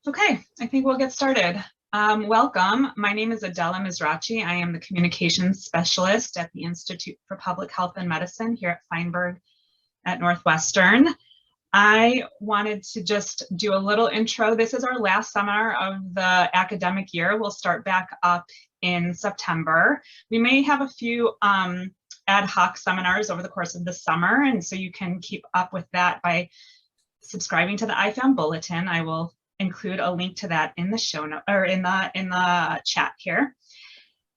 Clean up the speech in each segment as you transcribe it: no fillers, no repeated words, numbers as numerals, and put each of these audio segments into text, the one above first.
Okay, I think we'll get started. Welcome. My name is Adela Mizrachi. I am the communications specialist at the Institute for Public Health and Medicine here at Weinberg at Northwestern. I wanted to just do a little intro. This is our last seminar of the academic year. We'll start back up in September. We may have a few ad hoc seminars over the course of the summer, and so you can keep up with that by subscribing to the iFound Bulletin. I will include a link to that in the show note or in the chat here.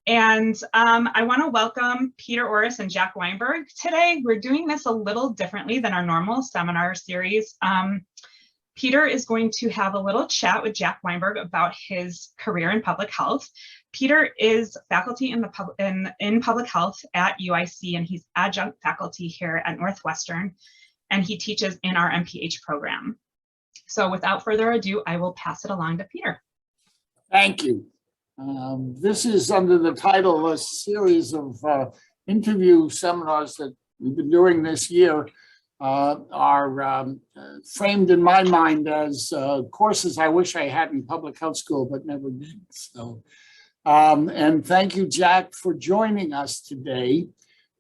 And I want to welcome Peter Orris and Jack Weinberg. Today, we're doing this a little differently than our normal seminar series. Peter is going to have a little chat with Jack Weinberg about his career in public health. Peter is faculty in public health at UIC, and he's adjunct faculty here at Northwestern, and he teaches in our MPH program. So without further ado, I will pass it along to Peter. Thank you. This is under the title of a series of interview seminars that we've been doing this year are framed in my mind as courses I wish I had in public health school, but never did. So, and thank you, Jack, for joining us today.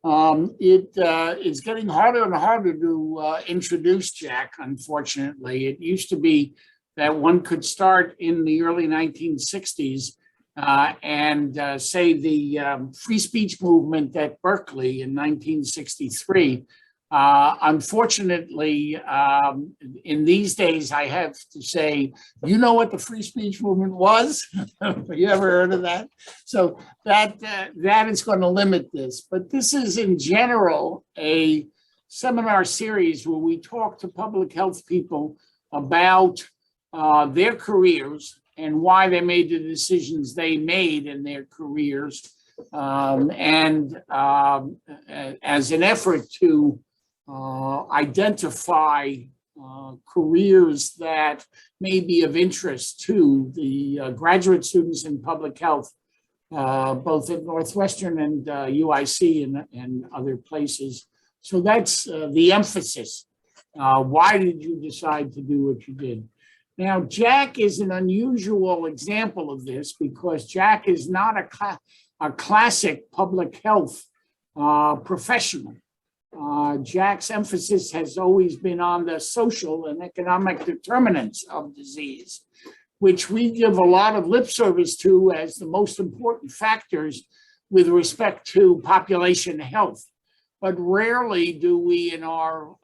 It is getting harder and harder to introduce Jack, unfortunately. It used to be that one could start in the early 1960s and say the free speech movement at Berkeley in 1963. Unfortunately, in these days, I have to say, you know what the free speech movement was? You ever heard of that? So that is going to limit this. But this is, in general, a seminar series where we talk to public health people about their careers and why they made the decisions they made in their careers, and as an effort to identify careers that may be of interest to the graduate students in public health, both at Northwestern and UIC and other places. So that's the emphasis. Why did you decide to do what you did? Now, Jack is an unusual example of this because Jack is not a classic public health professional. Jack's emphasis has always been on the social and economic determinants of disease, which we give a lot of lip service to as the most important factors with respect to population health. But rarely do we, in our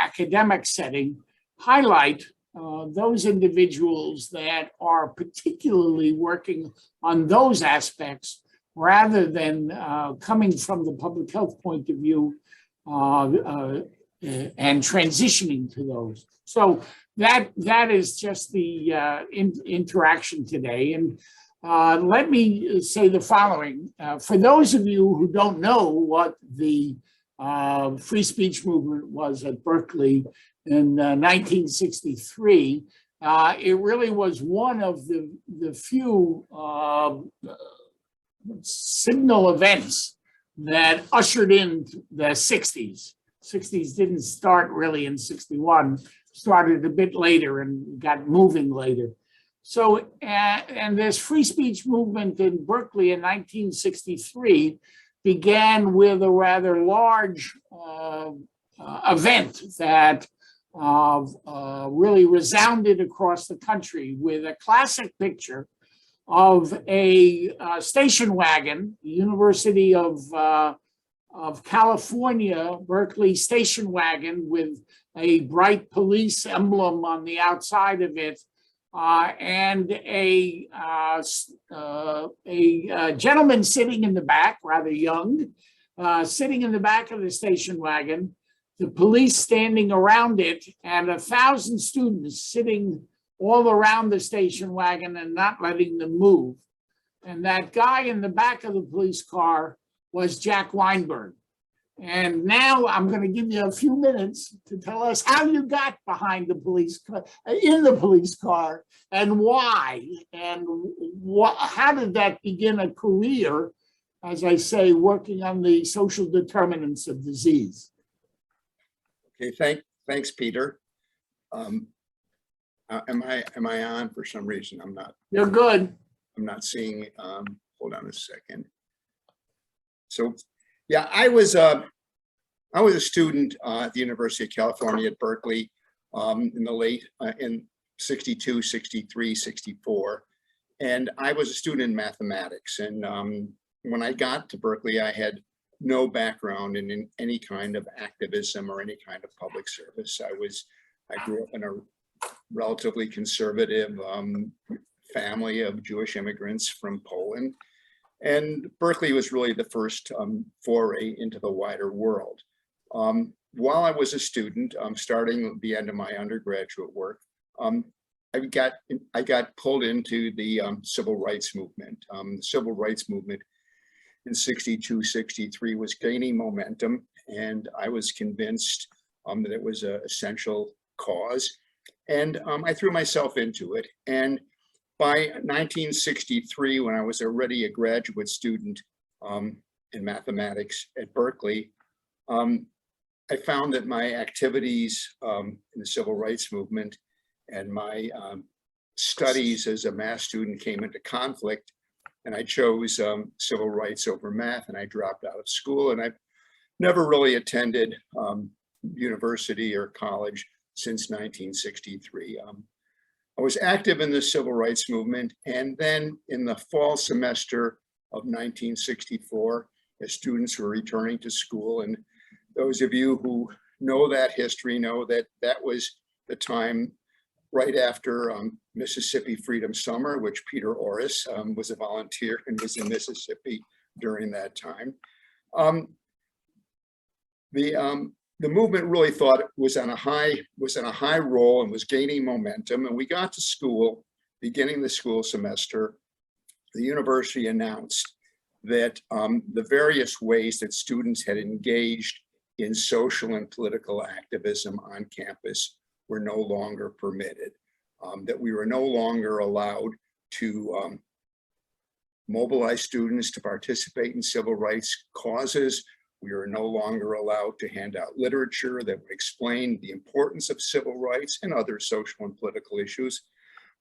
academic setting, highlight those individuals that are particularly working on those aspects rather than coming from the public health point of view and transitioning to those. So that is just the interaction today. And let me say the following. For those of you who don't know what the free speech movement was at Berkeley in 1963, it really was one of the few signal events that ushered in the 60s. 60s didn't start really in 61, started a bit later and got moving later. So, and this free speech movement in Berkeley in 1963 began with a rather large event that really resounded across the country with a classic picture of a station wagon, the University of California, Berkeley station wagon with a bright police emblem on the outside of it, and a gentleman sitting in the back, rather young, sitting in the back of the station wagon, the police standing around it, and 1,000 students sitting all around the station wagon and not letting them move. And that guy in the back of the police car was Jack Weinberg. And now I'm going to give you a few minutes to tell us how you got behind the police car, in the police car, and why, and how did that begin a career, as I say, working on the social determinants of disease. Okay, thanks, Peter. Am I on for some reason? You're good. I'm not seeing. Hold on a second. So, yeah, I was a student at the University of California at Berkeley in the late in 62, 63, 64, and I was a student in mathematics. And when I got to Berkeley, I had no background in any kind of activism or any kind of public service. I grew up in a relatively conservative family of Jewish immigrants from Poland. And Berkeley was really the first foray into the wider world. While I was a student, starting at the end of my undergraduate work, I got pulled into the civil rights movement. The civil rights movement in 62, 63 was gaining momentum, and I was convinced that it was an essential cause. And I threw myself into it. And by 1963, when I was already a graduate student in mathematics at Berkeley, I found that my activities in the civil rights movement and my studies as a math student came into conflict, and I chose civil rights over math, and I dropped out of school, and I've never really attended university or college since 1963. I was active in the civil rights movement, and then in the fall semester of 1964, as students were returning to school, and those of you who know that history know that that was the time right after Mississippi Freedom Summer, which Peter Orris was a volunteer and was in Mississippi during that time. The movement really thought it was on a high roll and was gaining momentum. And we got to school, beginning the school semester, the university announced that the various ways that students had engaged in social and political activism on campus were no longer permitted, that we were no longer allowed to mobilize students to participate in civil rights causes. We are no longer allowed to hand out literature that would explain the importance of civil rights and other social and political issues.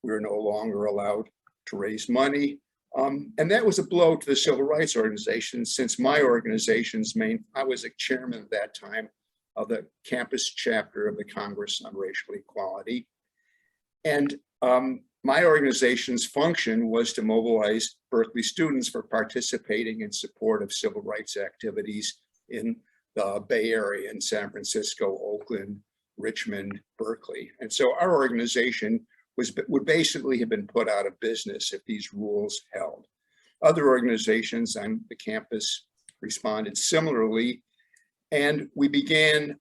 We are no longer allowed to raise money. And that was a blow to the civil rights organization, since my organization's I was a chairman at that time of the campus chapter of the Congress on Racial Equality. And my organization's function was to mobilize Berkeley students for participating in support of civil rights activities in the Bay Area, in San Francisco, Oakland, Richmond, Berkeley. And so our organization would basically have been put out of business if these rules held. Other organizations on the campus responded similarly, and we began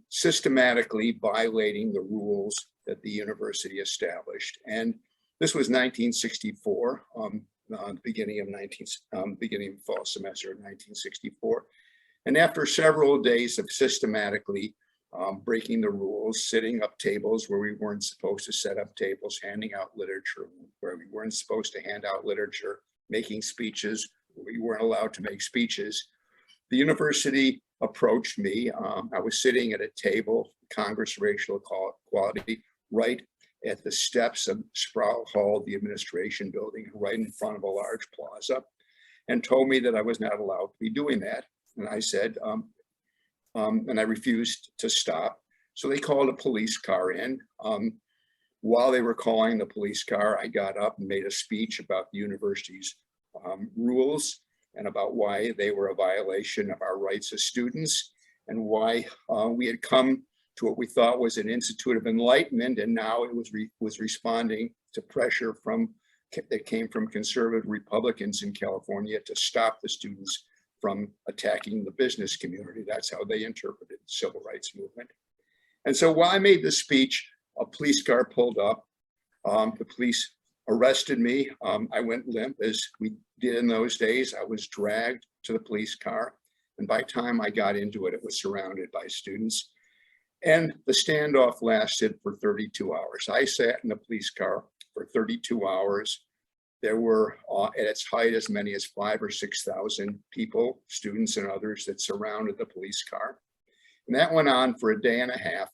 systematically violating the rules that the university established. And this was 1964, beginning of fall semester of 1964. And after several days of systematically breaking the rules, setting up tables where we weren't supposed to set up tables, handing out literature where we weren't supposed to hand out literature, making speeches where we weren't allowed to make speeches, the university approached me. I was sitting at a table, Congress Racial Equality, right at the steps of Sproul Hall, the administration building, right in front of a large plaza, and told me that I was not allowed to be doing that. And I said, and I refused to stop. So they called a police car in. While they were calling the police car, I got up and made a speech about the university's rules and about why they were a violation of our rights as students, and why we had come to what we thought was an institute of enlightenment, and now it was responding to pressure that came from conservative Republicans in California to stop the students from attacking the business community. That's how they interpreted the civil rights movement. And so while I made this speech, a police car pulled up. The police arrested me. I went limp, as we did in those days. I was dragged to the police car. And by the time I got into it, it was surrounded by students. And the standoff lasted for 32 hours. I sat in the police car for 32 hours. There were at its height as many as 5,000 or 6,000 people, students and others, that surrounded the police car. And that went on for a day and a half.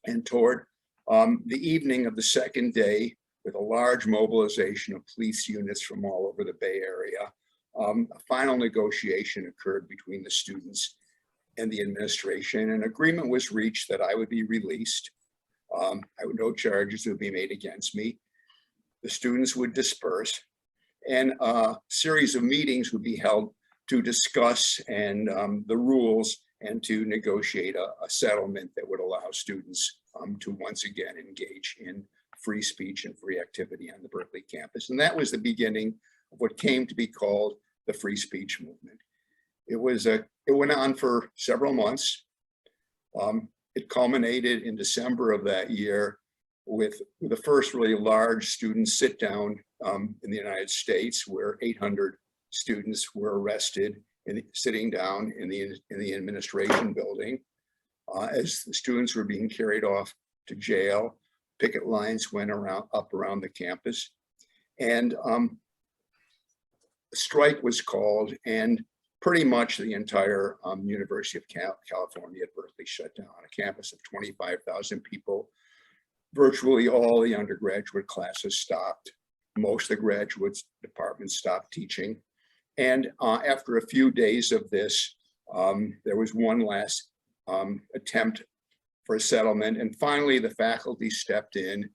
And toward The evening of the second day, with a large mobilization of police units from all over the Bay Area, a final negotiation occurred between the students and the administration. An agreement was reached that I would be released. No charges would be made against me. The students would disperse, and a series of meetings would be held to discuss the rules and to negotiate a settlement that would allow students to once again engage in free speech and free activity on the Berkeley campus. And that was the beginning of what came to be called the free speech movement. It went on for several months. It culminated in December of that year with the first really large student sit down in the United States, where 800 students were arrested sitting down in the administration building. As the students were being carried off to jail, picket lines went up around the campus, and a strike was called, and pretty much the entire University of California at Berkeley shut down. A campus of 25,000 people. Virtually all the undergraduate classes stopped. Most of the graduate departments stopped teaching. And after a few days of this, there was one last attempt for a settlement. And finally, the faculty stepped in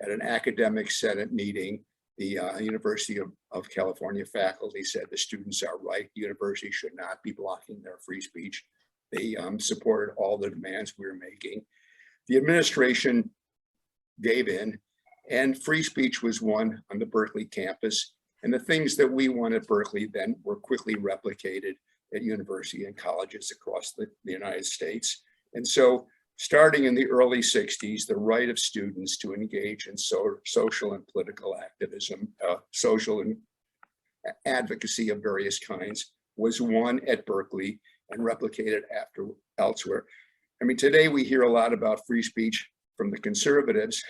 at an academic senate meeting. The University of California faculty said the students are right. The university should not be blocking their free speech. They supported all the demands we were making. The administration gave in, and free speech was won on the Berkeley campus. And the things that we won at Berkeley then were quickly replicated at university and colleges across the United States. And so starting in the early 60s, the right of students to engage in social and political activism, social and advocacy of various kinds was won at Berkeley and replicated elsewhere. I mean, today we hear a lot about free speech from the conservatives,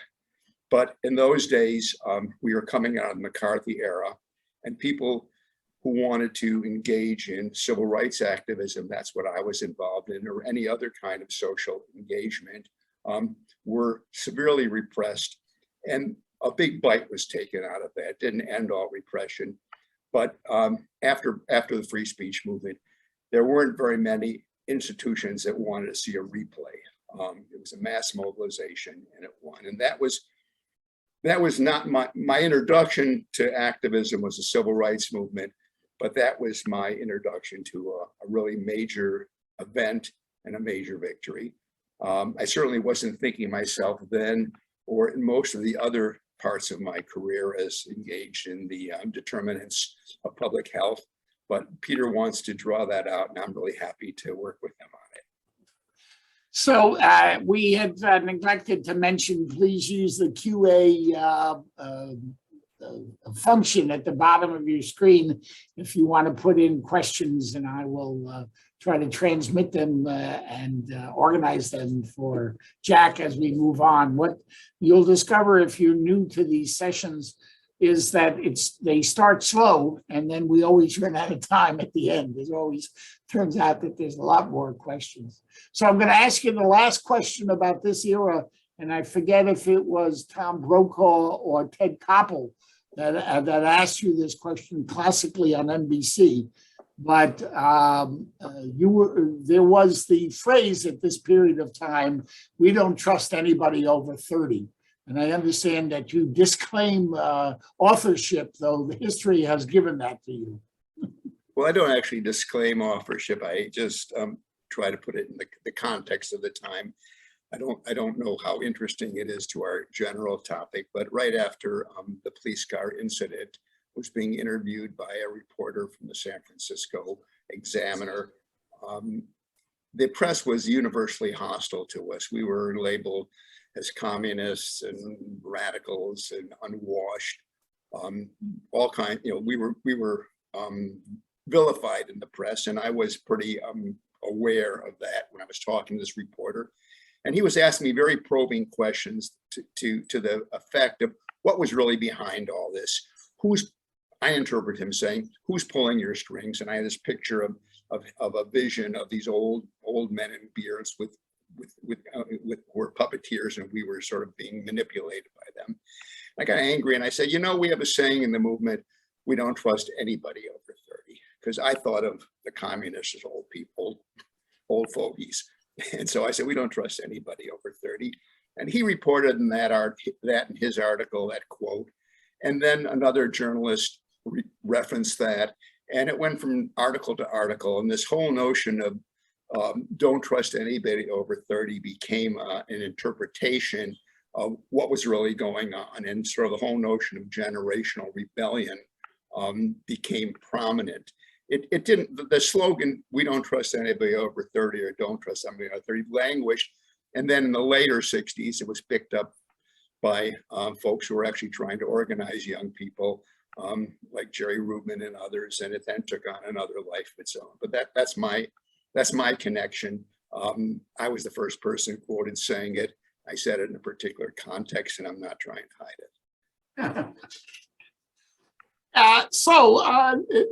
but in those days, we were coming out of the McCarthy era, and people who wanted to engage in civil rights activism, that's what I was involved in, or any other kind of social engagement, were severely repressed. And a big bite was taken out of that. It didn't end all repression. But after the free speech movement, there weren't very many institutions that wanted to see a replay. It was a mass mobilization, and it won. And that was not my introduction to activism was the civil rights movement, but that was my introduction to a really major event and a major victory. I certainly wasn't thinking myself then, or in most of the other parts of my career, as engaged in the determinants of public health. But Peter wants to draw that out, and I'm really happy to work with him on it. So we had neglected to mention, please use the QA function at the bottom of your screen if you want to put in questions, and I will try to transmit them and organize them for Jack as we move on. What you'll discover if you're new to these sessions is that they start slow, and then we always run out of time at the end. It always turns out that there's a lot more questions. So I'm going to ask you the last question about this era, and I forget if it was Tom Brokaw or Ted Koppel that asked you this question classically on NBC. But there was the phrase at this period of time, "We don't trust anybody over 30." And I understand that you disclaim authorship, though the history has given that to you. Well, I don't actually disclaim authorship. I just try to put it in the context of the time. I don't know how interesting it is to our general topic, but right after the police car incident, was being interviewed by a reporter from the San Francisco Examiner. The press was universally hostile to us. We were labeled as communists and radicals and unwashed, all kinds. We were vilified in the press, and I was pretty aware of that when I was talking to this reporter. And he was asking me very probing questions to the effect of what was really behind all this. I interpret him saying, "Who's pulling your strings?" And I had this picture of a vision of these old men in beards with were puppeteers, and we were sort of being manipulated by them. I got angry and I said, you know, we have a saying in the movement, we don't trust anybody over 30, because I thought of the communists as old people, old fogies. And so I said, we don't trust anybody over 30. And he reported in that in his article, that quote. And then another journalist referenced that. And it went from article to article. And this whole notion of don't trust anybody over 30 became an interpretation of what was really going on. And sort of the whole notion of generational rebellion became prominent. It didn't, the slogan, we don't trust anybody over 30 or don't trust somebody over 30 languished. And then in the later 60s, it was picked up by folks who were actually trying to organize young people like Jerry Rubin and others. And it then took on another life of its own. But that's my connection. I was the first person quoted saying it. I said it in a particular context, and I'm not trying to hide it.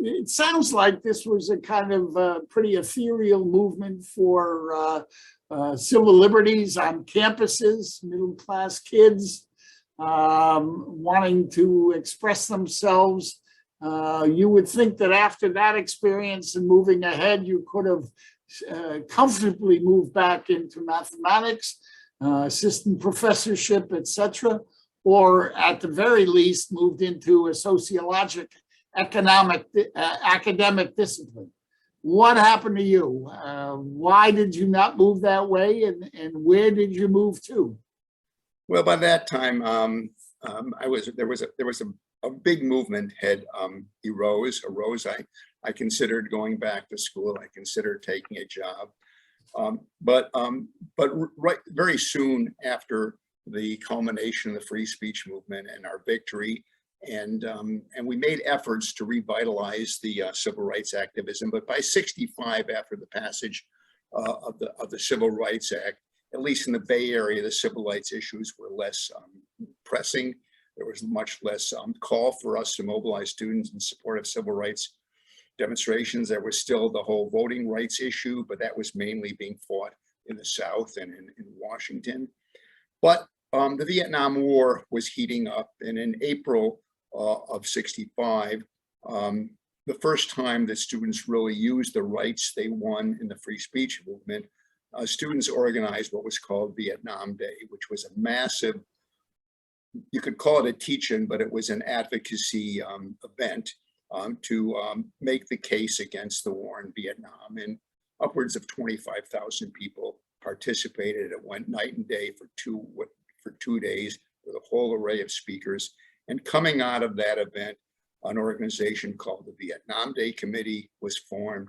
It sounds like this was a kind of pretty ethereal movement for civil liberties on campuses, middle-class kids wanting to express themselves. You would think that after that experience and moving ahead, you could have comfortably moved back into mathematics, assistant professorship, etc., or at the very least moved into a sociologic, academic discipline. What happened to you? Why did you not move that way, and where did you move to? Well, by that time, there was a big movement had arose. I considered going back to school. I considered taking a job, but very soon after the culmination of the free speech movement and our victory, and we made efforts to revitalize the civil rights activism. But by '65, after the passage of the Civil Rights Act, at least in the Bay Area, the civil rights issues were less pressing. There was much less call for us to mobilize students in support of civil rights demonstrations. There was still the whole voting rights issue, but that was mainly being fought in the South and in Washington. But the Vietnam War was heating up, and in April of '65, the first time that students really used the rights they won in the free speech movement, students organized what was called Vietnam Day, which was a massive, you could call it a teach-in, but it was an advocacy event to make the case against the war in Vietnam. And upwards of 25,000 people participated. It went night and day for 2 days with a whole array of speakers. And coming out of that event, an organization called the Vietnam Day Committee was formed.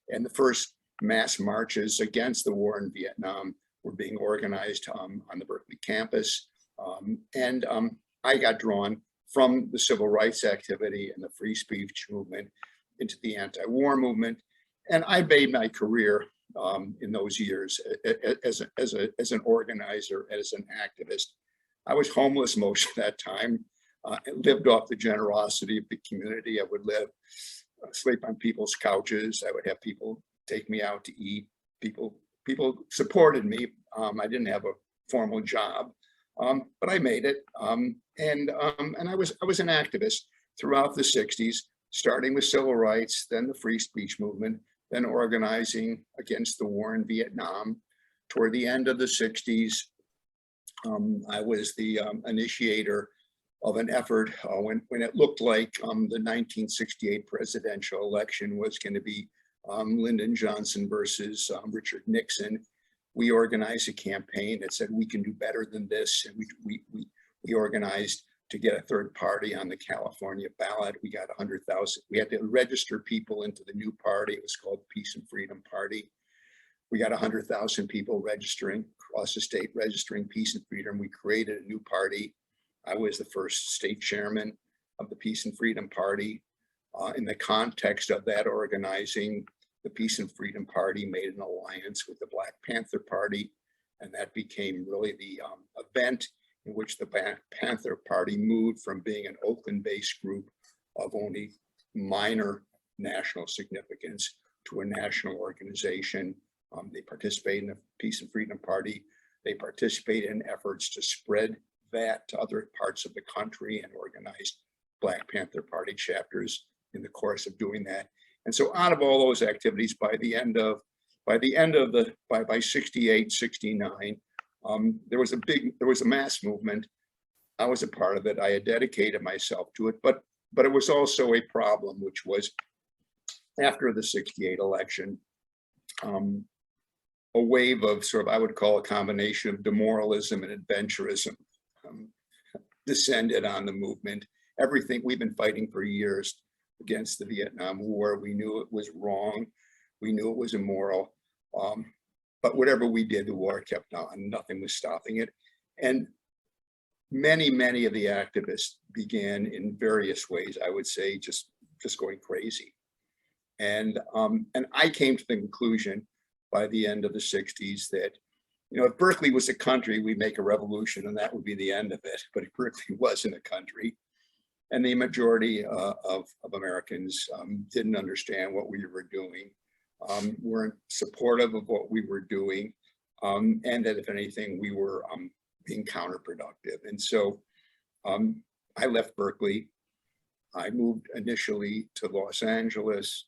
And the first mass marches against the war in Vietnam were being organized on the Berkeley campus. I got drawn from the civil rights activity and the free speech movement into the anti-war movement. And I made my career in those years as an organizer, as an activist. I was homeless most of that time. Lived off the generosity of the community. I would sleep on people's couches. I would have people take me out to eat. People supported me. I didn't have a formal job, but I made it. And I was an activist throughout the '60s, starting with civil rights, then the free speech movement, then organizing against the war in Vietnam. Toward the end of the '60s, I was the initiator of an effort when it looked like the 1968 presidential election was going to be Lyndon Johnson versus Richard Nixon. We organized a campaign that said we can do better than this, and we organized to get a third party on the California ballot. We got 100,000. We had to register people into the new party. It was called Peace and Freedom Party. We got 100,000 people registering across the state, registering Peace and Freedom. We created a new party. I was the first state chairman of the Peace and Freedom Party. In the context of that organizing, the Peace and Freedom Party made an alliance with the Black Panther Party, and that became really the event in which the Black Panther Party moved from being an Oakland-based group of only minor national significance to a national organization They participate in the Peace and Freedom Party. They participate in efforts to spread that to other parts of the country and organized Black Panther Party chapters in the course of doing that. And so out of all those activities, by 68, 69, there was a mass movement. I was a part of it. I had dedicated myself to it, but it was also a problem, which was after the 68 election, a wave of sort of, I would call a combination of demoralism and adventurism descended on the movement. Everything we've been fighting for years against the Vietnam War, we knew it was wrong. We knew it was immoral. But whatever we did, the war kept on. Nothing was stopping it. And many of the activists began in various ways, I would say, just going crazy. And I came to the conclusion by the end of the 60s that, you know, if Berkeley was a country, we'd make a revolution and that would be the end of it. But if Berkeley wasn't a country, and the majority of Americans didn't understand what we were doing, weren't supportive of what we were doing, and that if anything, we were being counterproductive. And so I left Berkeley. I moved initially to Los Angeles,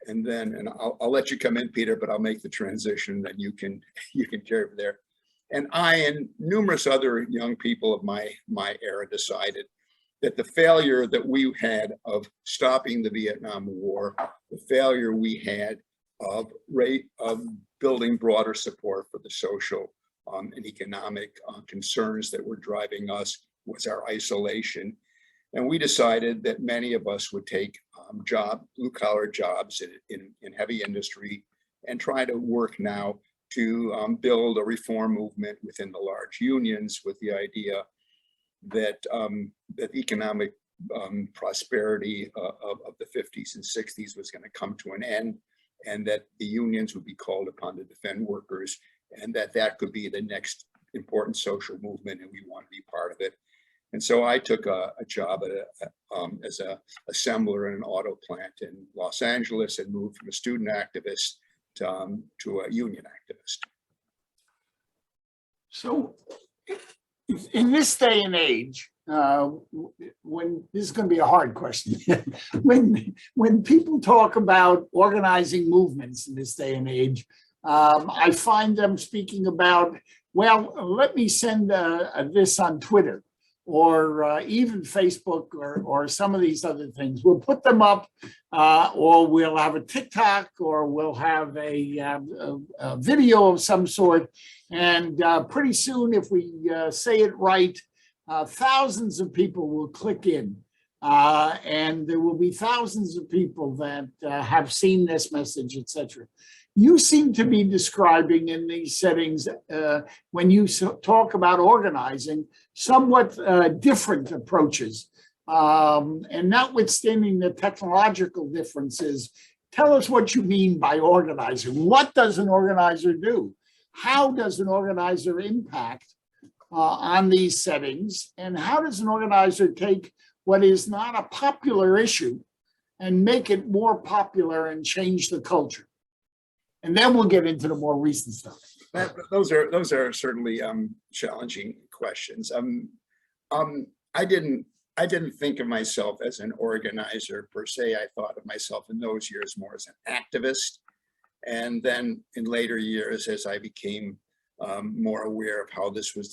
and then, and I'll let you come in, Peter, but I'll make the transition that you can carry over there. And I and numerous other young people of my era decided that the failure that we had of stopping the Vietnam War, the failure we had of building broader support for the social and economic concerns that were driving us was our isolation. And we decided that many of us would take blue-collar jobs in heavy industry and try to work now to build a reform movement within the large unions with the idea that that economic prosperity of the 50s and 60s was going to come to an end, and that the unions would be called upon to defend workers, and that could be the next important social movement, and we want to be part of it. And so I took a job as an assembler in an auto plant in Los Angeles and moved from a student activist to a union activist. So in this day and age, when this is going to be a hard question, when people talk about organizing movements in this day and age, I find them speaking about, well, let me send this on Twitter or even Facebook or some of these other things. We'll put them up, or we'll have a TikTok, or we'll have a video of some sort. And pretty soon, if we say it right, thousands of people will click in. And there will be thousands of people that have seen this message, etc. You seem to be describing in these settings, when you talk about organizing, somewhat different approaches. And notwithstanding the technological differences, tell us what you mean by organizing. What does an organizer do? How does an organizer impact on these settings? And how does an organizer take what is not a popular issue and make it more popular and change the culture? And then we'll get into the more recent stuff. Those are certainly challenging questions. I didn't think of myself as an organizer per se. I thought of myself in those years more as an activist. And then in later years, as I became more aware of how this was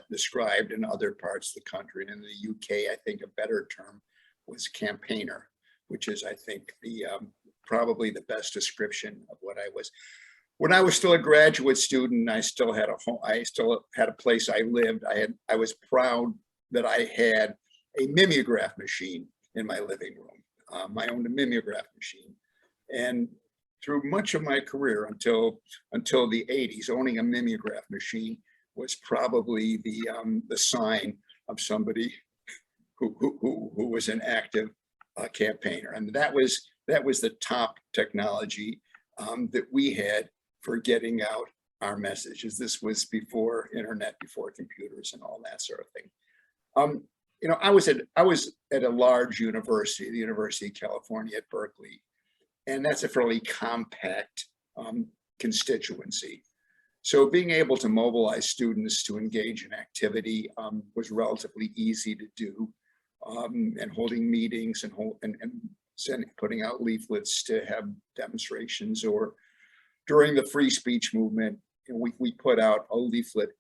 described in other parts of the country, and in the UK, I think a better term was campaigner, which is, I think, the probably the best description of what I was. When I was still a graduate student, I still had a home. I still had a place I lived. I was proud that I had a mimeograph machine in my living room. I owned a mimeograph machine, and through much of my career until the 80s, owning a mimeograph machine was probably the sign of somebody who was an active campaigner, and that was the top technology that we had for getting out our messages. This was before internet, before computers, and all that sort of thing. You know, I was at a large university, the University of California at Berkeley, and that's a fairly compact constituency. So being able to mobilize students to engage in activity was relatively easy to do, and holding meetings and putting out leaflets to have demonstrations. Or during the free speech movement, we put out a leaflet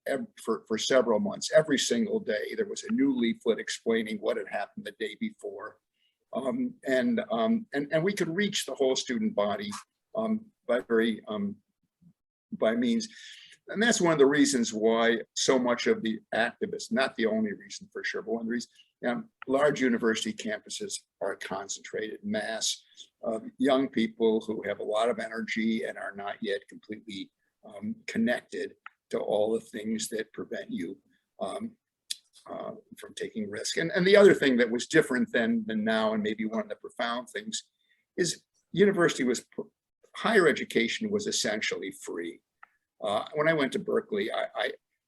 for several months. Every single day there was a new leaflet explaining what had happened the day before, and we could reach the whole student body by means. And that's one of the reasons why so much of the activists, not the only reason for sure, but one of the reasons, large university campuses are concentrated mass of young people who have a lot of energy and are not yet completely connected to all the things that prevent you from taking risk. And the other thing that was different then than now, and maybe one of the profound things, is higher education was essentially free. When I went to Berkeley,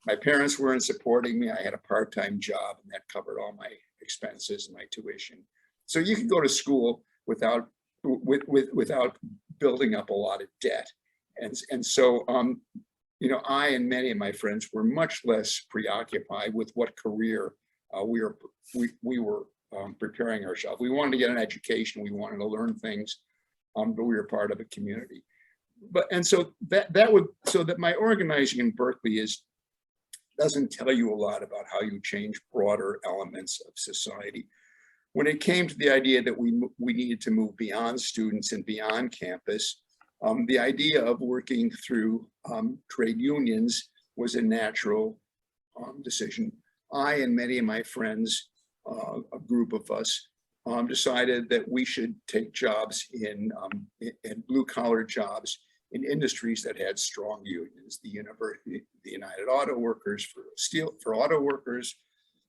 my parents weren't supporting me. I had a part-time job, and that covered all my expenses and my tuition. So you could go to school without building up a lot of debt. And so, I and many of my friends were much less preoccupied with what career we were preparing ourselves. We wanted to get an education. We wanted to learn things, but we were part of a community. So that my organizing in Berkeley doesn't tell you a lot about how you change broader elements of society. When it came to the idea that we needed to move beyond students and beyond campus, the idea of working through trade unions was a natural decision. I and many of my friends, a group of us, decided that we should take jobs in blue-collar jobs in industries that had strong unions. The United Auto Workers for auto workers,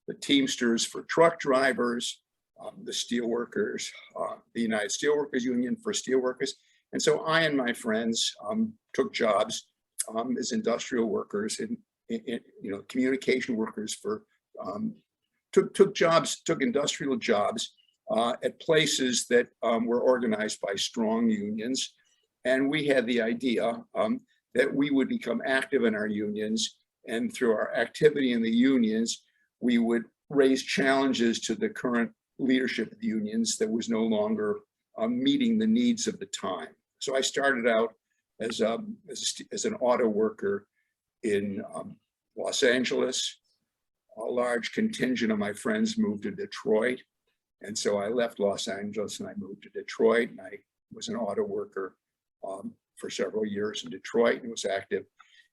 the Teamsters for truck drivers, the steelworkers, the United Steelworkers Union for steelworkers. And so I and my friends took jobs as industrial workers and communication workers took industrial jobs at places that were organized by strong unions. And we had the idea that we would become active in our unions, and through our activity in the unions, we would raise challenges to the current leadership of the unions that was no longer meeting the needs of the time. So I started out as an auto worker in Los Angeles. A large contingent of my friends moved to Detroit. And so I left Los Angeles and I moved to Detroit, and I was an auto worker for several years in Detroit and was active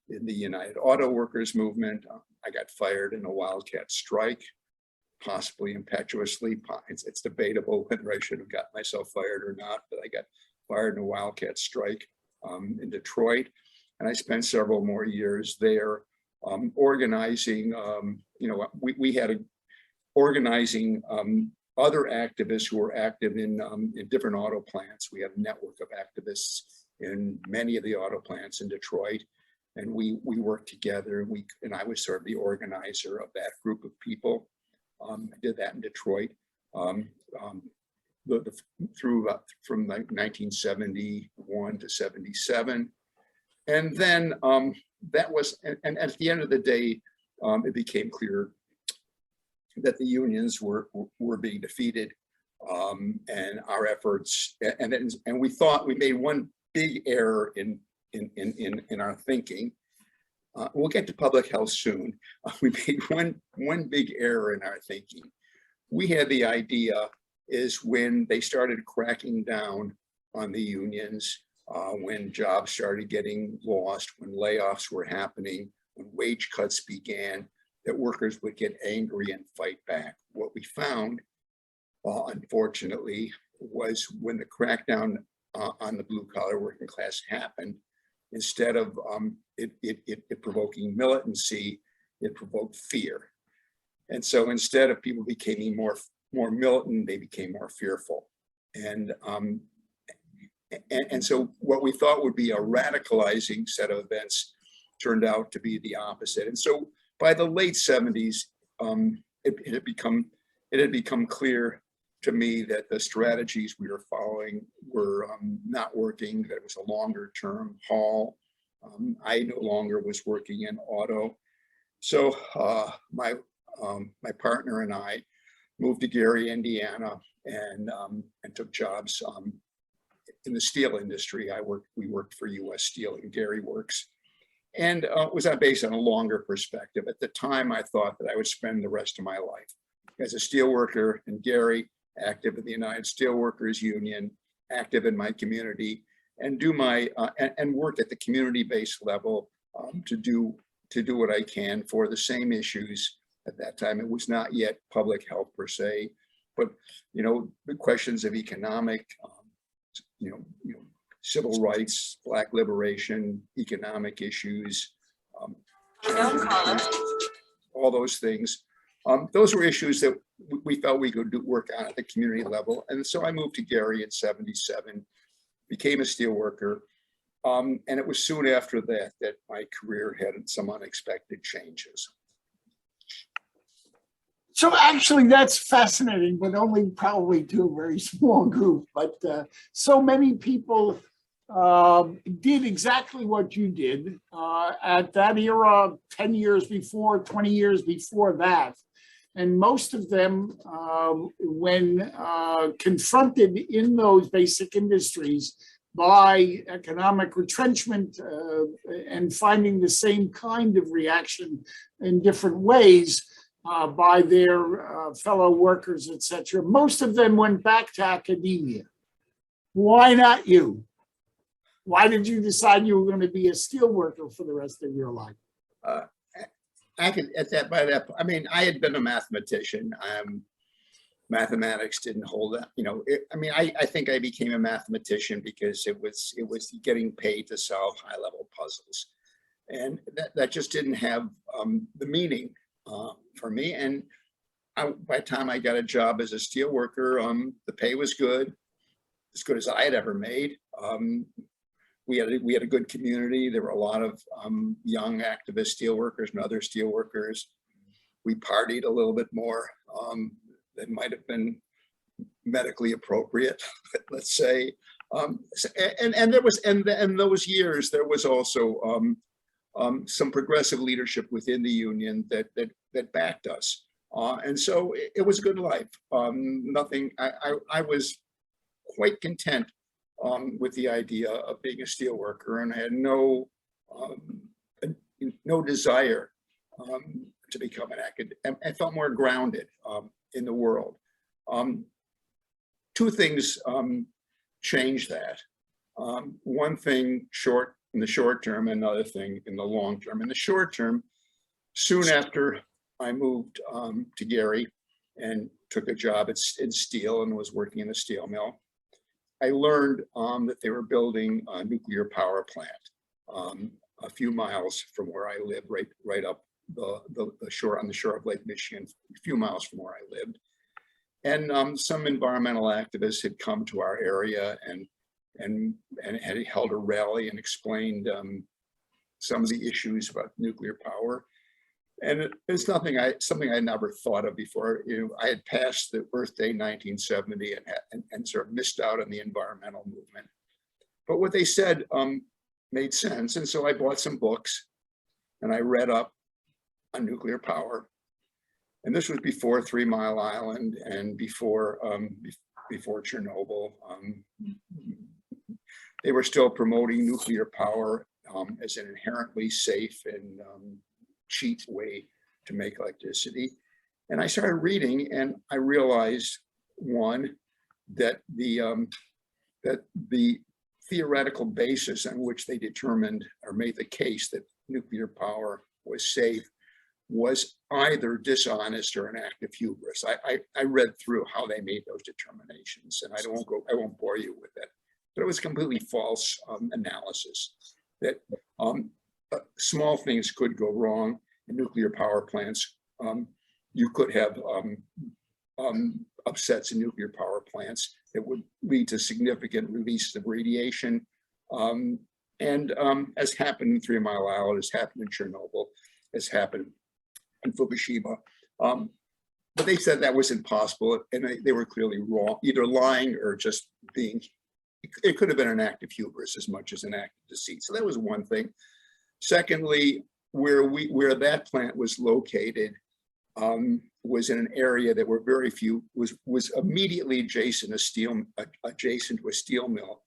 in the United Auto Workers movement. I got fired in a wildcat strike, possibly impetuously. It's debatable whether I should have got myself fired or not, but I got fired in a wildcat strike in Detroit. And I spent several more years there organizing, we had organizing other activists who were active in different auto plants. We had a network of activists in many of the auto plants in Detroit, and we worked together. And I was sort of the organizer of that group of people. I did that in Detroit from 1971 to 77, and then and at the end of the day, it became clear that the unions were being defeated, and our efforts, and we thought we made one big error in our thinking. We'll get to public health soon. We made one big error in our thinking. We had the idea is when they started cracking down on the unions, when jobs started getting lost, when layoffs were happening, when wage cuts began, that workers would get angry and fight back. What we found, unfortunately, was when the crackdown on the blue-collar working class happened, instead of it provoking militancy, it provoked fear. And so instead of people becoming more militant, they became more fearful. And so what we thought would be a radicalizing set of events turned out to be the opposite. And so by the late 70s, it had become clear to me that the strategies we were following were not working, that it was a longer term haul, I no longer was working in auto. So my partner and I moved to Gary, Indiana, and took jobs in the steel industry. We worked for U.S. Steel and Gary Works, and was based on a longer perspective. At the time, I thought that I would spend the rest of my life as a steelworker in Gary, active in the United Steelworkers Union, active in my community, and do my and work at the community-based level to do what I can for the same issues. At that time, it was not yet public health per se, but the questions of economic, civil rights, Black liberation, economic issues, all those things. Those were issues that we felt we could work on at the community level. And so I moved to Gary in '77, became a steelworker. And it was soon after that my career had some unexpected changes. So actually, that's fascinating, but only probably to a very small group. But so many people did exactly what you did at that era, 10 years before, 20 years before that. And most of them, when confronted in those basic industries by economic retrenchment and finding the same kind of reaction in different ways, by their fellow workers, etc. Most of them went back to academia. Why not you? Why did you decide you were going to be a steelworker for the rest of your life? I had been a mathematician. Mathematics didn't hold up. I think I became a mathematician because it was getting paid to solve high-level puzzles, and that just didn't have the meaning for me. And by the time I got a job as a steel worker, the pay was good, as good as I had ever made. We had a good community. There were a lot of young activist steel workers and other steel workers. We partied a little bit more than might have been medically appropriate, let's say. And those years there was also some progressive leadership within the union that backed us. And so it was a good life. I was quite content with the idea of being a steel worker, and I had no desire to become an academic. I felt more grounded in the world. Two things changed that. One thing in the short term, another thing in the long term. In the short term, soon after I moved to Gary and took a job in steel and was working in a steel mill, I learned that they were building a nuclear power plant a few miles from where I lived, right up the shore, on the shore of Lake Michigan, a few miles from where I lived. And some environmental activists had come to our area and had held a rally and explained some of the issues about nuclear power. And it's something I never thought of before. I had passed the birthday 1970 and sort of missed out on the environmental movement. But what they said made sense. And so I bought some books and I read up on nuclear power. And this was before 3 Mile Island and before Chernobyl. They were still promoting nuclear power as an inherently safe and cheap way to make electricity. And I started reading, and I realized, one, that the theoretical basis on which they determined or made the case that nuclear power was safe was either dishonest or an act of hubris. I read through how they made those determinations, and I won't bore you with it, but it was completely false analysis. That small things could go wrong in nuclear power plants. You could have upsets in nuclear power plants that would lead to significant release of radiation. As happened in 3 Mile Island, as happened in Chernobyl, as happened in Fukushima. But they said that was impossible, and they were clearly wrong, either lying or just being it could have been an act of hubris as much as an act of deceit. So that was one thing. Secondly, where that plant was located was in an area that were very few, was immediately adjacent to a steel mill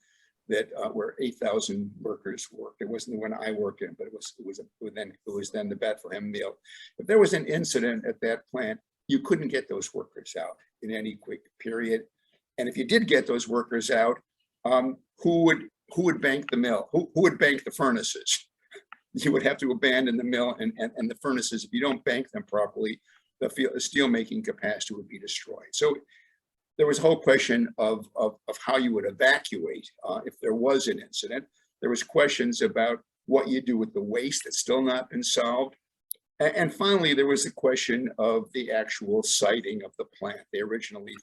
that where 8,000 workers worked. It wasn't the one I worked in, but it was then the Bethlehem mill. If there was an incident at that plant, you couldn't get those workers out in any quick period. And if you did get those workers out, who would bank the mill? Who would bank the furnaces? You would have to abandon the mill and the furnaces. If you don't bank them properly, the steelmaking capacity would be destroyed. So there was a whole question of how you would evacuate if there was an incident. There was questions about what you do with the waste that's still not been solved. And finally, there was the question of the actual siting of the plant. They originally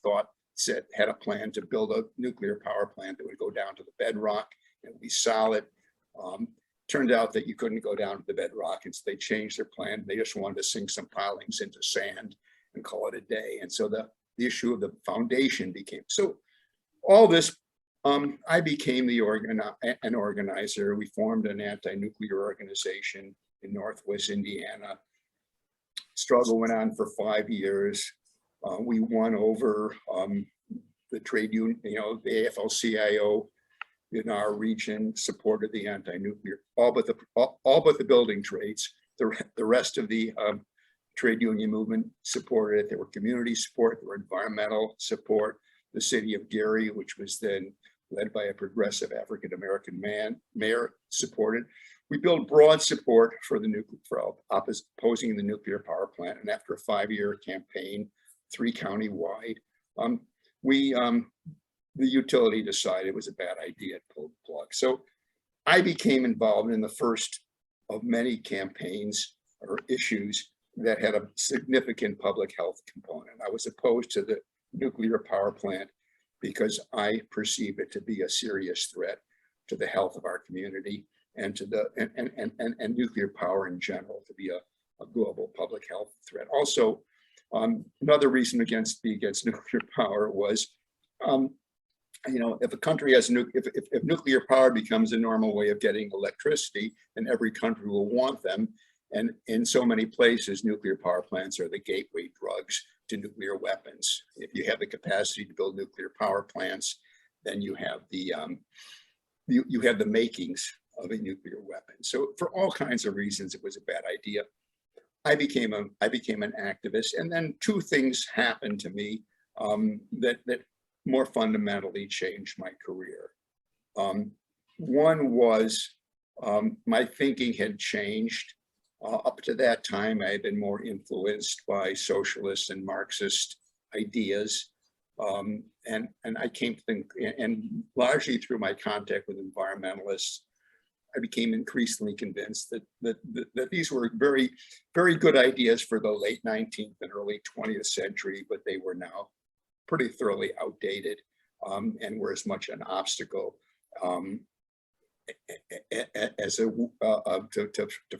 had a plan to build a nuclear power plant that would go down to the bedrock and be solid. Turned out that you couldn't go down to the bedrock, and so they changed their plan. They just wanted to sink some pilings into sand and call it a day. And so the issue of the foundation became, so all this, I became an organizer. We formed an anti-nuclear organization in Northwest Indiana. Struggle went on for 5 years. We won over the trade union, the AFL-CIO in our region supported the anti-nuclear, all but the building trades. The rest of the trade union movement supported it. There were community support, there were environmental support. The city of Gary, which was then led by a progressive African-American mayor, supported. We built broad support for opposing the nuclear power plant. And after a 5-year campaign, 3 county-wide, the utility decided it was a bad idea to pull the plug. So I became involved in the first of many campaigns or issues that had a significant public health component. I was opposed to the nuclear power plant because I perceive it to be a serious threat to the health of our community and to and nuclear power in general to be a global public health threat. Also, another reason against nuclear power was, if a country has if nuclear power becomes a normal way of getting electricity, then every country will want them. And in so many places, nuclear power plants are the gateway drugs to nuclear weapons. If you have the capacity to build nuclear power plants, then you have the makings of a nuclear weapon. So for all kinds of reasons, it was a bad idea. I became an activist, and then 2 things happened to me that more fundamentally changed my career. One was my thinking had changed. Up to that time, I had been more influenced by socialist and Marxist ideas. And I came to think, and largely through my contact with environmentalists, I became increasingly convinced that these were very, very good ideas for the late 19th and early 20th century, but they were now pretty thoroughly outdated and were as much an obstacle to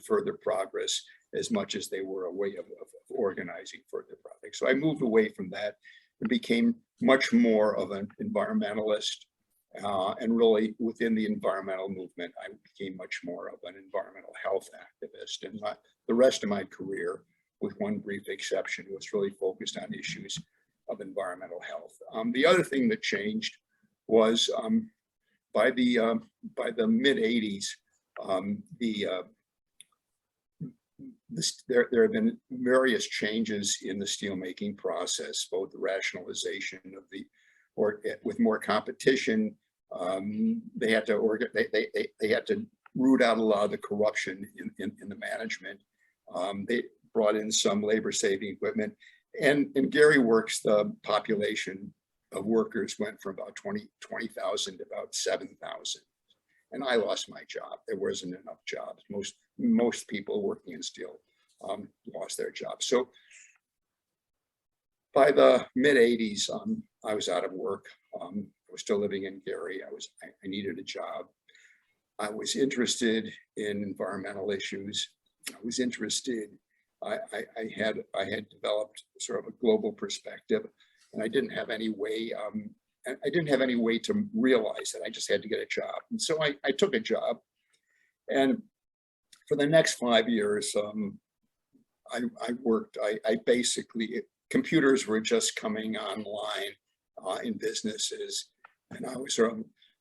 further progress as much as they were a way of organizing further progress. So I moved away from that and became much more of an environmentalist. And really within the environmental movement, I became much more of an environmental health activist. And the rest of my career, with one brief exception, was really focused on issues of environmental health. The other thing that changed was by the mid 80s, there have been various changes in the steelmaking process, both the rationalization of with more competition. They had to root out a lot of the corruption in the management. They brought in some labor-saving equipment, and in Gary Works, the population of workers went from about 20,000 to about 7,000. And I lost my job. There wasn't enough jobs. Most people working in steel lost their jobs. So by the mid 80s, I was out of work. I was still living in Gary. I needed a job. I was interested in environmental issues. I was interested. I had developed sort of a global perspective, and I didn't have any way I didn't have any way to realize that. I just had to get a job. And so I took a job. And for the next 5 years, I worked, I basically, computers were just coming online in businesses. And I was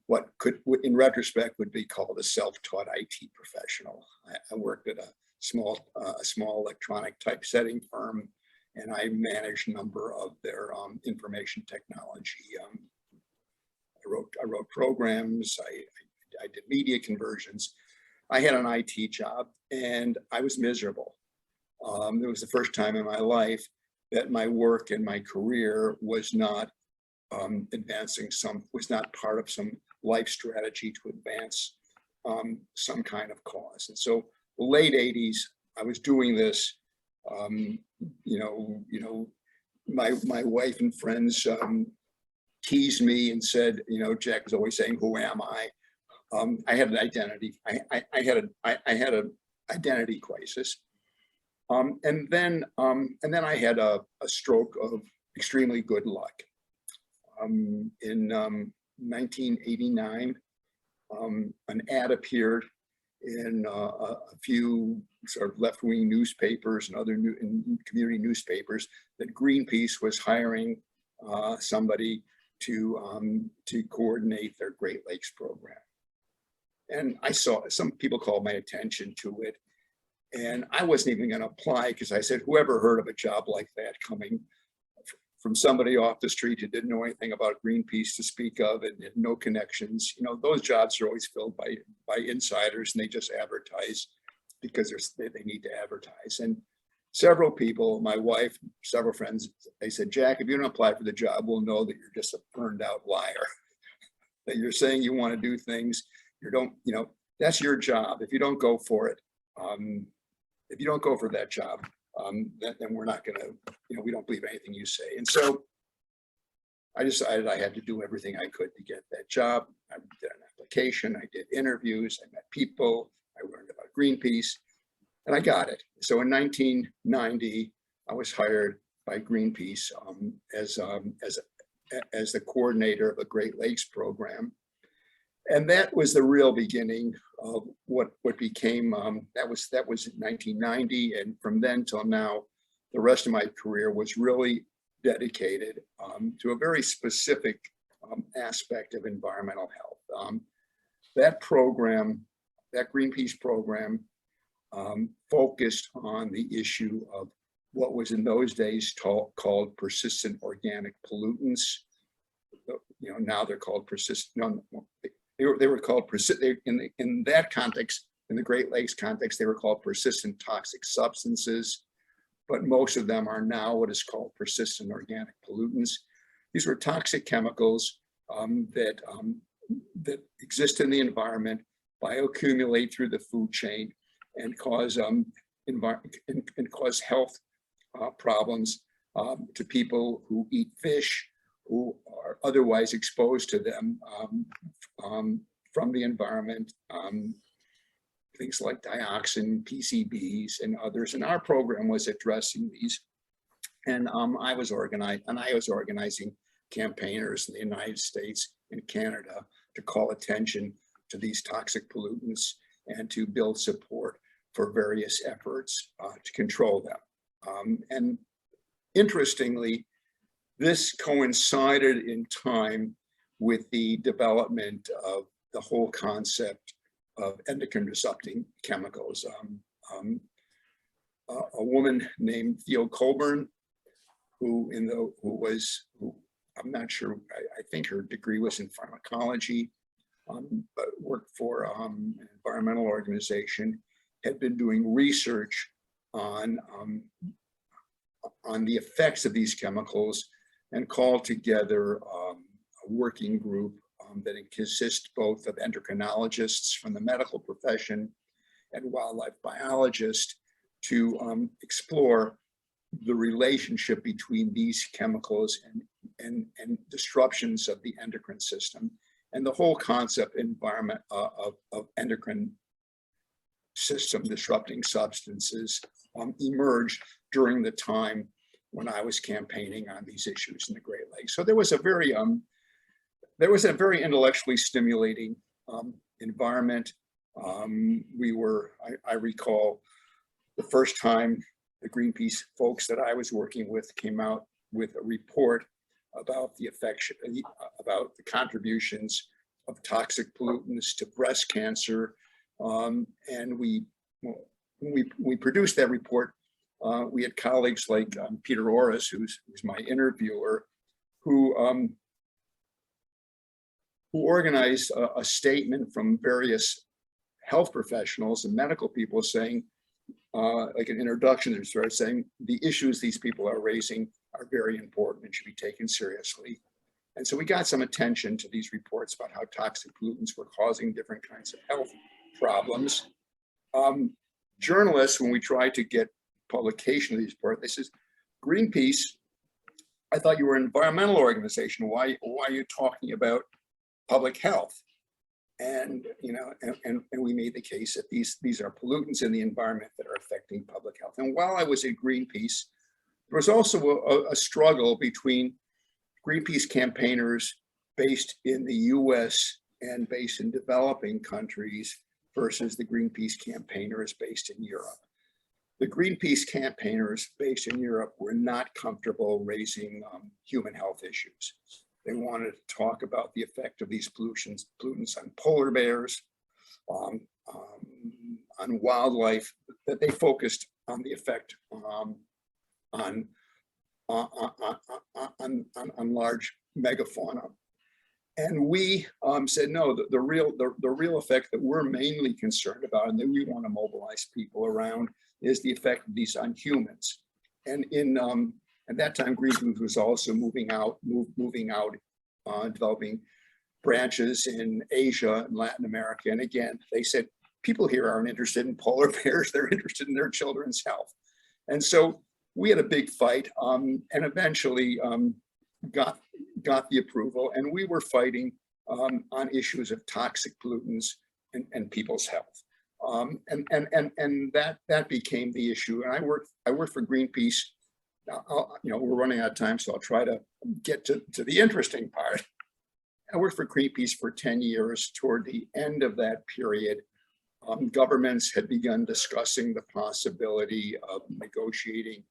what could, in retrospect, would be called a self-taught IT professional. I worked at a small electronic typesetting firm, and I managed a number of their information technology. I wrote programs. I did media conversions. I had an IT job, and I was miserable. It was the first time in my life that my work and my career was not was not part of some life strategy to advance some kind of cause. And so the late 80s, I was doing this, my wife and friends teased me and said, Jack was always saying, "Who am I?" I had an identity. I had an identity crisis. And then I had a stroke of extremely good luck. In 1989, an ad appeared in a few sort of left-wing newspapers and other community newspapers that Greenpeace was hiring somebody to coordinate their Great Lakes program. And I saw some people called my attention to it, and I wasn't even going to apply because I said, whoever heard of a job like that coming from somebody off the street who didn't know anything about Greenpeace to speak of and had no connections, those jobs are always filled by insiders, and they just advertise because they need to advertise. And several people, my wife, several friends, they said, "Jack, if you don't apply for the job, we'll know that you're just a burned out liar, that you're saying you want to do things. That's your job. If you don't go for it, if you don't go for that job, then we're not going to, we don't believe anything you say." And so I decided I had to do everything I could to get that job. I did an application, I did interviews, I met people, I learned about Greenpeace, and I got it. So in 1990, I was hired by Greenpeace as the coordinator of a Great Lakes program. And that was the real beginning of what became, that was 1990. And from then till now, the rest of my career was really dedicated to a very specific aspect of environmental health. That program, that Greenpeace program, focused on the issue of what was in those days called persistent organic pollutants. Now they're called they were called in that context, in the Great Lakes context, they were called persistent toxic substances, but most of them are now what is called persistent organic pollutants. These were toxic chemicals that exist in the environment, bioaccumulate through the food chain, and cause health problems to people who eat fish, who are otherwise exposed to them from the environment, things like dioxin, PCBs, and others. And our program was addressing these. And I was organizing campaigners in the United States and Canada to call attention to these toxic pollutants and to build support for various efforts to control them. And interestingly, this coincided in time with the development of the whole concept of endocrine disrupting chemicals. A woman named Theo Colburn, who I'm not sure, I think her degree was in pharmacology, but worked for an environmental organization, had been doing research on the effects of these chemicals, and called together a working group that consists both of endocrinologists from the medical profession and wildlife biologists to explore the relationship between these chemicals and disruptions of the endocrine system, and the whole concept environment of endocrine system disrupting substances emerged during the time when I was campaigning on these issues in the Great Lakes. So there was a very there was a very intellectually stimulating environment. I recall the first time the Greenpeace folks that I was working with came out with a report about about the contributions of toxic pollutants to breast cancer. And when we produced that report, we had colleagues like Peter Orris, who's my interviewer, who organized a statement from various health professionals and medical people saying, like an introduction, they started saying the issues these people are raising are very important and should be taken seriously. And so we got some attention to these reports about how toxic pollutants were causing different kinds of health problems. Journalists, when we tried to get publication of these reports, they said, Greenpeace, I thought you were an environmental organization. Why are you talking about public health? And we made the case that these are pollutants in the environment that are affecting public health. And while I was at Greenpeace, there was also a struggle between Greenpeace campaigners based in the US and based in developing countries versus the Greenpeace campaigners based in Europe. The Greenpeace campaigners based in Europe were not comfortable raising human health issues. They wanted to talk about the effect of these pollutants on polar bears, on wildlife, that they focused on the effect on large megafauna. And we said, no, the real effect that we're mainly concerned about and that we want to mobilize people around is the effect of these on humans. And at that time, Greenpeace was also moving out, developing branches in Asia and Latin America. And again, they said, people here aren't interested in polar bears, they're interested in their children's health. And so we had a big fight and eventually got the approval, and we were fighting on issues of toxic pollutants and people's health. And that became the issue. And I worked for Greenpeace. We're running out of time, so I'll try to get to the interesting part. I worked for Greenpeace for 10 years. Toward the end of that period, governments had begun discussing the possibility of negotiating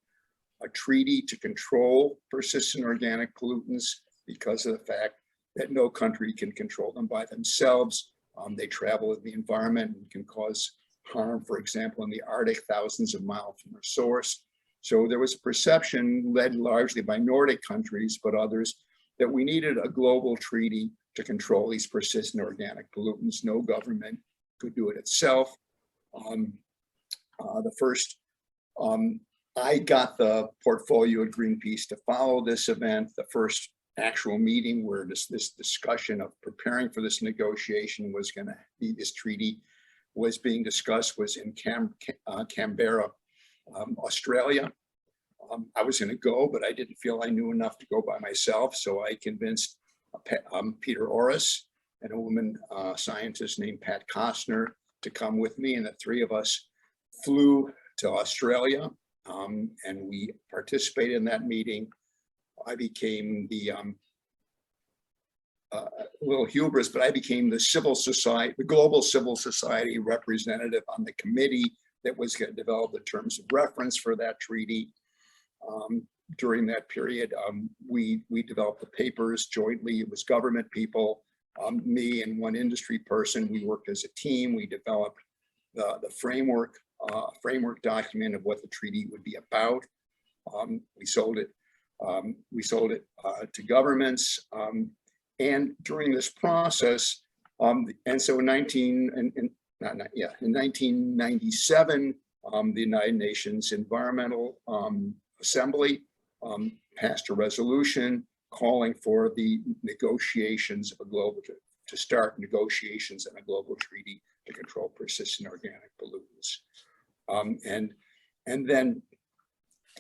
a treaty to control persistent organic pollutants because of the fact that no country can control them by themselves. They travel in the environment and can cause harm, for example, in the Arctic, thousands of miles from their source. So there was a perception, led largely by Nordic countries, but others, that we needed a global treaty to control these persistent organic pollutants. No government could do it itself. I got the portfolio at Greenpeace to follow this event. The first actual meeting where this discussion of preparing for this negotiation was going to be, this treaty was being discussed, was in Canberra, Australia. I was going to go, but I didn't feel I knew enough to go by myself. So I convinced Peter Orris and a woman scientist named Pat Costner to come with me. And the three of us flew to Australia and we participated in that meeting. I became the a little hubris, but I became the civil society, the global civil society representative on the committee that was going to develop the terms of reference for that treaty. During that period, we developed the papers jointly. It was government people, me and one industry person. We worked as a team. We developed the framework document of what the treaty would be about. We sold it to governments. And during this process, and so in 1997, the United Nations Environmental Assembly passed a resolution calling for the negotiations of a global, to start negotiations on a global treaty to control persistent organic pollutants. And then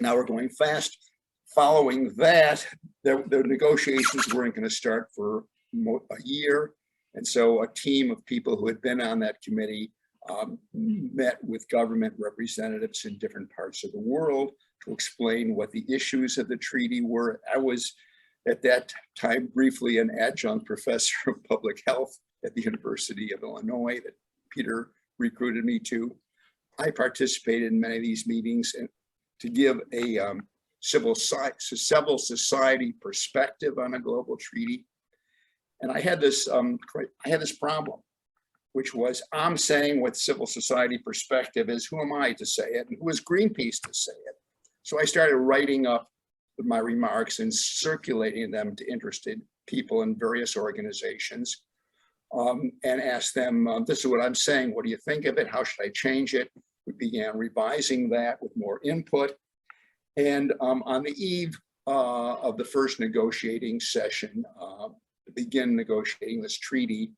now we're going fast. Following that, the negotiations weren't going to start for a year. And so a team of people who had been on that committee met with government representatives in different parts of the world to explain what the issues of the treaty were. I was at that time briefly an adjunct professor of public health at the University of Illinois that Peter recruited me to. I participated in many of these meetings and to give a civil society perspective on a global treaty. And I had this problem, which was I'm saying what civil society perspective is. Who am I to say it? And who is Greenpeace to say it? So I started writing up my remarks and circulating them to interested people in various organizations and asked them, this is what I'm saying. What do you think of it? How should I change it? We began revising that with more input. And on the eve of the first negotiating session, to begin negotiating this treaty,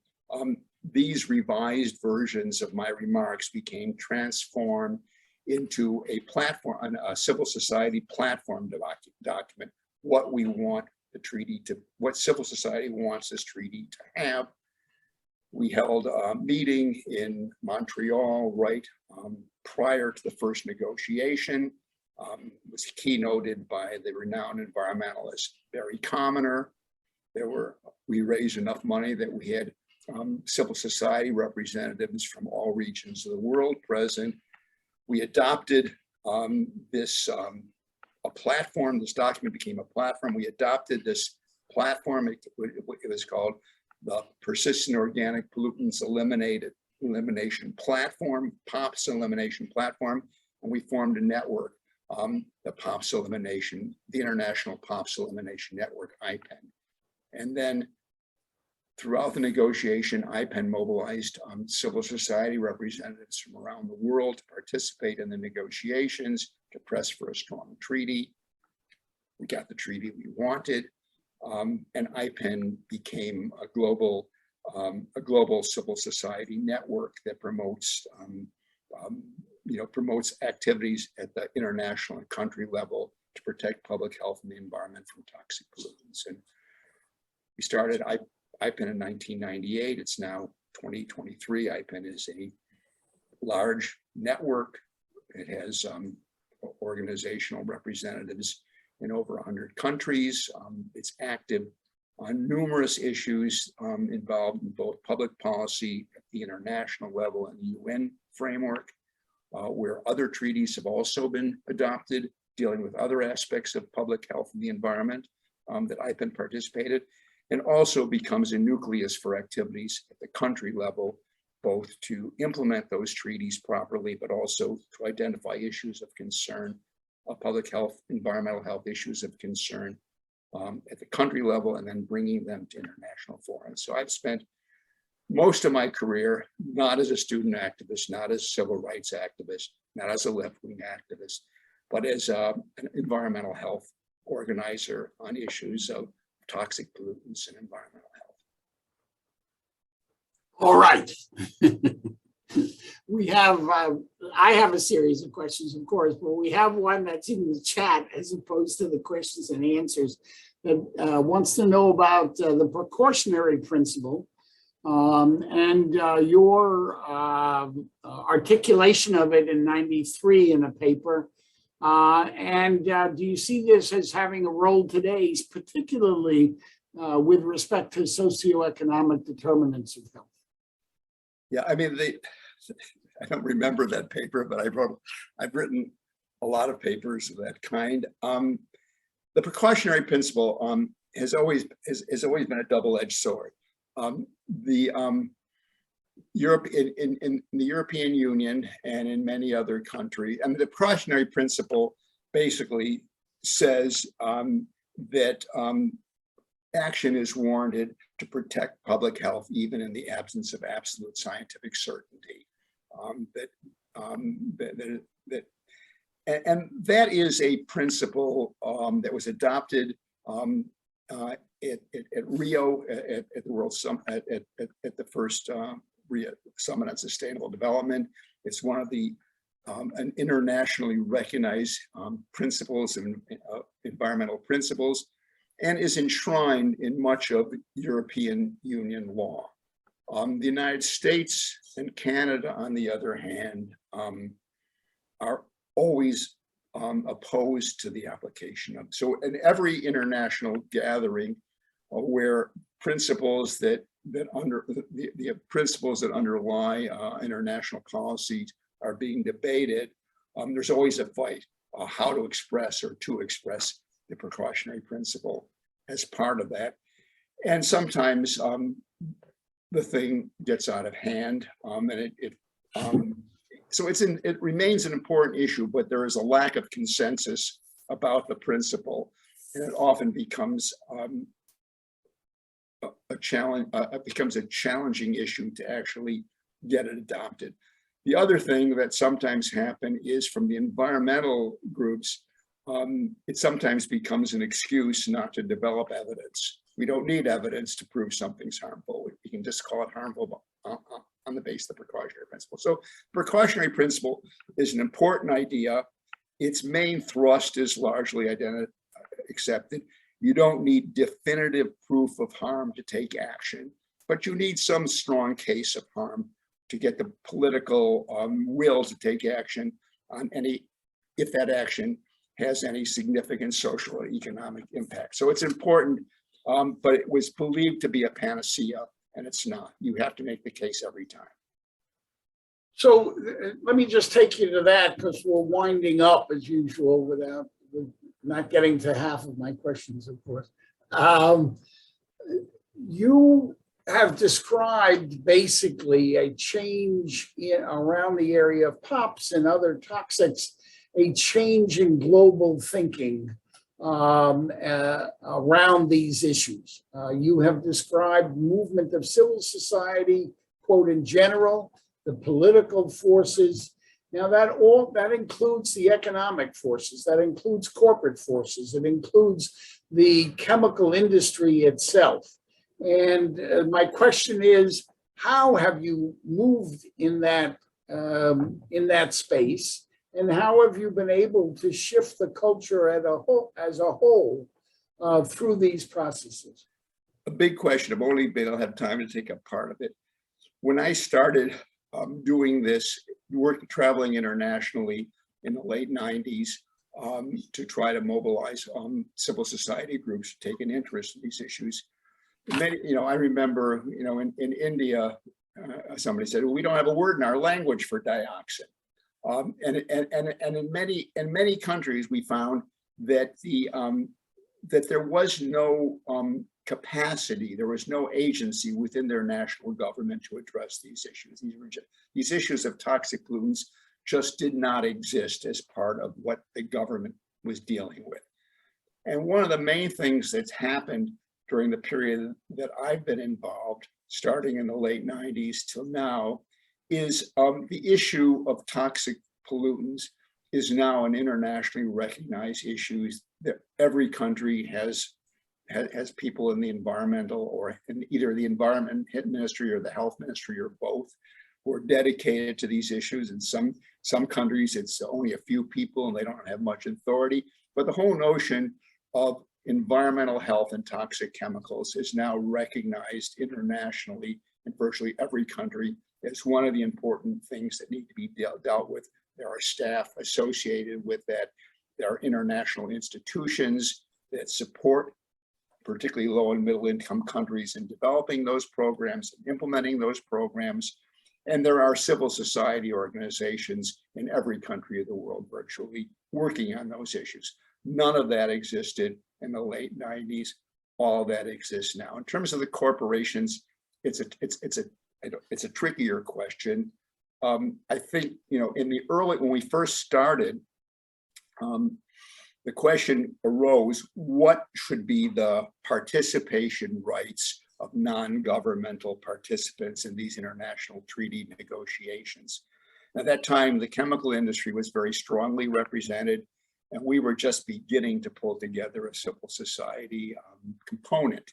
these revised versions of my remarks became transformed into a platform, a civil society platform document, what we want the treaty to, what civil society wants this treaty to have. We held a meeting in Montreal right prior to the first negotiation. It was keynoted by the renowned environmentalist Barry Commoner. We raised enough money that we had civil society representatives from all regions of the world present. We adopted a platform. This document became a platform. We adopted this platform. It was called the Persistent Organic Pollutants Elimination Platform, POPS Elimination Platform, and we formed a network, the POPS Elimination, the International POPS Elimination Network, IPEN. And then throughout the negotiation, IPEN mobilized civil society representatives from around the world to participate in the negotiations, to press for a strong treaty. We got the treaty we wanted, and IPEN became a global civil society network that promotes, promotes activities at the international and country level to protect public health and the environment from toxic pollutants. And we started IPEN in 1998. It's now 2023. IPEN is a large network. It has organizational representatives in over 100 countries. It's active on numerous issues involved in both public policy at the international level and the UN framework, where other treaties have also been adopted dealing with other aspects of public health and the environment that IPEN participated, and also becomes a nucleus for activities at the country level, both to implement those treaties properly, but also to identify issues of concern, public health, environmental health issues of concern at the country level, and then bringing them to international forums. So I've spent most of my career, not as a student activist, not as a civil rights activist, not as a left-wing activist, but as an environmental health organizer on issues of toxic pollutants and environmental health. All right. We have, I have a series of questions, of course, but we have one that's in the chat as opposed to the questions and answers that wants to know about the precautionary principle and your articulation of it in '93 in a paper. Do you see this as having a role today, particularly with respect to socioeconomic determinants of health? Yeah, I mean, I don't remember that paper, but I've written a lot of papers of that kind. The precautionary principle has always been a double-edged sword. In the European Union and in many other countries, and the precautionary principle basically says that action is warranted to protect public health, even in the absence of absolute scientific certainty. And that is a principle that was adopted at Rio at the World Summit, at the first Rio Summit on Sustainable Development. It's one of the an internationally recognized principles and environmental principles, and is enshrined in much of European Union law. The United States and Canada, on the other hand, are always opposed to the application of. So in every international gathering where principles that the principles that underlie international policies are being debated, there's always a fight how to express or to express the precautionary principle as part of that. And sometimes the thing gets out of hand, and so it remains an important issue, but there is a lack of consensus about the principle, and it often becomes a challenge. It becomes a challenging issue to actually get it adopted. The other thing that sometimes happens is from the environmental groups, it sometimes becomes an excuse not to develop evidence. We don't need evidence to prove something's harmful. We can just call it harmful on the basis of the precautionary principle. So precautionary principle is an important idea. Its main thrust is largely accepted. You don't need definitive proof of harm to take action, but you need some strong case of harm to get the political will to take action on any, if that action has any significant social or economic impact. So it's important, but it was believed to be a panacea, and it's not. You have to make the case every time. So let me just take you to that, because we're winding up as usual without not getting to half of my questions, of course. You have described basically a change around the area of POPs and other toxics, a change in global thinking around these issues. You have described movement of civil society, quote, in general, the political forces. Now that includes the economic forces, that includes corporate forces, it includes the chemical industry itself. And my question is, how have you moved in that space, and how have you been able to shift the culture as a whole through these processes? A big question. I'll have time to take up part of it. When I started doing this, traveling internationally in the late 90s to try to mobilize civil society groups to take an interest in these issues. I remember, in India, somebody said, well, we don't have a word in our language for dioxin. And in many countries, we found that that there was no capacity, there was no agency within their national government to address these issues. These issues of toxic pollutants just did not exist as part of what the government was dealing with. And one of the main things that's happened during the period that I've been involved, starting in the late 90s till now, is the issue of toxic pollutants is now an internationally recognized issue that every country has people in the environmental or in either the environment ministry or the health ministry or both who are dedicated to these issues. In some countries, it's only a few people and they don't have much authority. But the whole notion of environmental health and toxic chemicals is now recognized internationally in virtually every country as one of the important things that need to be dealt with. There are staff associated with that. There are international institutions that support particularly low and middle income countries in developing those programs and implementing those programs. And there are civil society organizations in every country of the world virtually working on those issues. None of that existed in the late 90s. All of that exists now. In terms of the corporations, it's a trickier question. I think, in the early, when we first started, the question arose, what should be the participation rights of non-governmental participants in these international treaty negotiations? At that time, the chemical industry was very strongly represented, and we were just beginning to pull together a civil society component.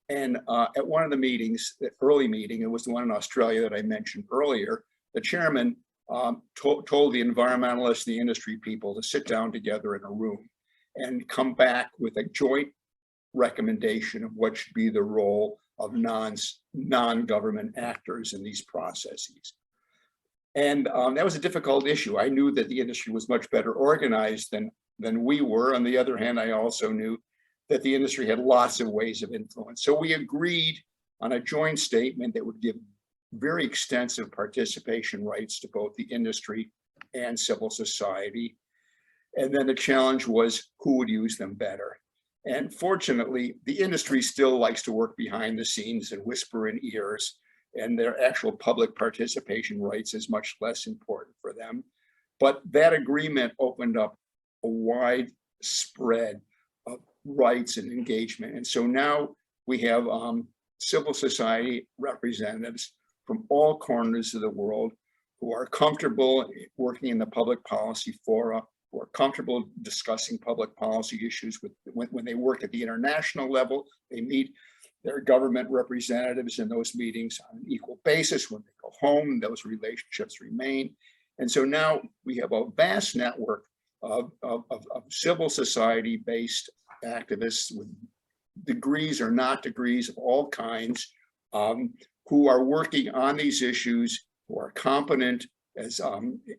And at one of the meetings, the early meeting, it was the one in Australia that I mentioned earlier, the chairman told the environmentalists, the industry people to sit down together in a room and come back with a joint recommendation of what should be the role of non-government actors in these processes. And that was a difficult issue. I knew that the industry was much better organized than we were. On the other hand, I also knew that the industry had lots of ways of influence. So we agreed on a joint statement that would give very extensive participation rights to both the industry and civil society. And then the challenge was who would use them better. And fortunately, the industry still likes to work behind the scenes and whisper in ears, and their actual public participation rights is much less important for them. But that agreement opened up a wide spread of rights and engagement. And so now we have civil society representatives from all corners of the world who are comfortable working in the public policy fora, who are comfortable discussing public policy issues when they work at the international level. They meet their government representatives in those meetings on an equal basis. When they go home, those relationships remain. And so now we have a vast network of civil society-based activists with degrees or not degrees of all kinds, who are working on these issues, who are competent as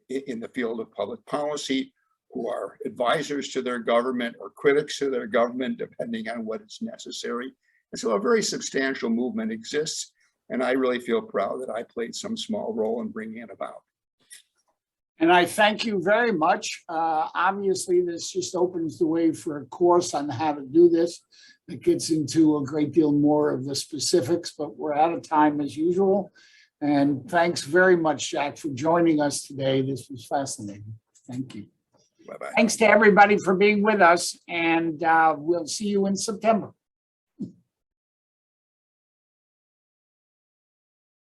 in the field of public policy, who are advisors to their government or critics to their government, depending on what is necessary. And so a very substantial movement exists, and I really feel proud that I played some small role in bringing it about. And I thank you very much. Obviously, this just opens the way for a course on how to do this. It gets into a great deal more of the specifics, but we're out of time as usual. And thanks very much, Jack, for joining us today. This was fascinating. Thank you. Bye-bye. Thanks to everybody for being with us, and we'll see you in September.